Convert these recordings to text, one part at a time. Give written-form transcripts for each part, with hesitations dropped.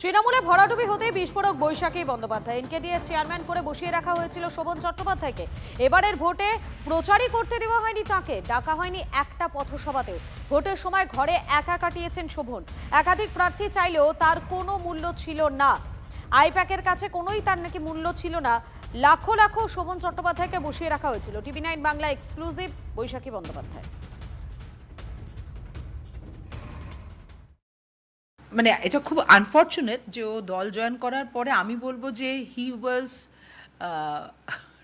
তৃণমূলে ভরাডুবি হতেই বিস্ফোরক বৈশাখী বন্দ্যোপাধ্যায় এনকেডিএ চেয়ারম্যান করে বসিয়ে রাখা হয়েছিল শোভন চট্টোপাধ্যায়কে। এবারের ভোটে প্রচারই করতে দেওয়া হয়নি তাকে, ডাকা হয়নি একটা পথসভাতেও। ভোটের সময় ঘরে একা কাটিয়েছেন শোভন। একাধিক প্রার্থী চাইলেও তার কোনো মূল্য ছিল না। আইপ্যাকের কাছে কোনোই তার নাকি মূল্য ছিল না। লাখো লাখো শোভন চট্টোপাধ্যায়কে বসিয়ে রাখা হয়েছিল। টিভি9 বাংলা এক্সক্লুসিভ বৈশাখী বন্দ্যোপাধ্যায়। মানে এটা খুব আনফর্চুনেট যে ও দল জয়েন করার পরে আমি বলবো যে he was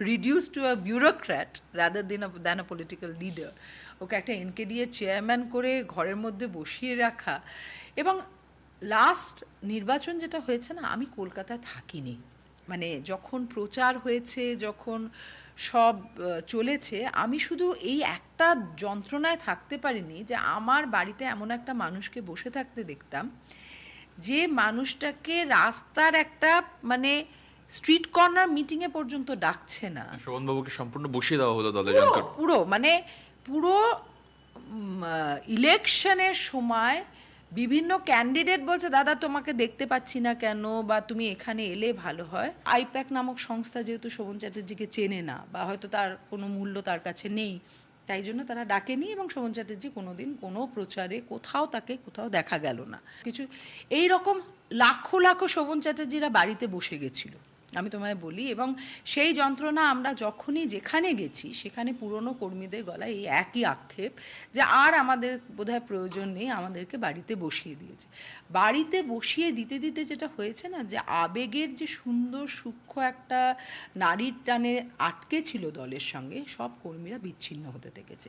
reduce to a bureaucrat rather than a political leader. Okay একটা এনকেডিএ চেয়ারম্যান করে ঘরের মধ্যে বসিয়ে রাখা। এবং লাস্ট নির্বাচন যেটা হয়েছে না, আমি কলকাতায় থাকিনি, মানে যখন প্রচার হয়েছে, যখন সব চলেছে, আমি শুধু এই একটা যন্ত্রণায় থাকতে পারিনি যে আমার বাড়িতে এমন একটা মানুষকে বসে থাকতে দেখতাম যে মানুষটাকে রাস্তার একটা মানে স্ট্রিট কর্নার মিটিংয়ে পর্যন্ত ডাকছে না। শোভনবাবুকে সম্পূর্ণ বসিয়ে দেওয়া হলো দলের যন্ত্র। পুরো ইলেকশনের সময় বিভিন্ন ক্যান্ডিডেট বলছে, দাদা তোমাকে দেখতে পাচ্ছি না কেন, বা তুমি এখানে এলে ভালো হয়। আইপ্যাক নামক সংস্থা যেহেতু শোভন চ্যাটার্জিকে চেনে না, বা হয়তো তার কোনো মূল্য তার কাছে নেই, তাই জন্য তারা ডাকেনি। এবং শোভন চ্যাটার্জি কোনোদিন কোনো প্রচারে কোথাও দেখা গেল না কিছু। এই রকম লাখো লাখো শোভন চ্যাটার্জিরা বাড়িতে বসে গেছিল, আমি তোমায় বলি। এবং সেই যন্ত্রণা আমরা যখনই যেখানে গেছি সেখানে পুরনো কর্মীদের গলায় এই একই আক্ষেপ যে আর আমাদের বোধহয় প্রয়োজন নেই, আমাদেরকে বাড়িতে বসিয়ে দিয়েছে। বাড়িতে বসিয়ে দিতে দিতে যেটা হয়েছে না, যে আবেগের যে সুন্দর সূক্ষ্ম একটা নারীর টানে আটকে ছিল দলের সঙ্গে, সব কর্মীরা বিচ্ছিন্ন হতে থেকেছে।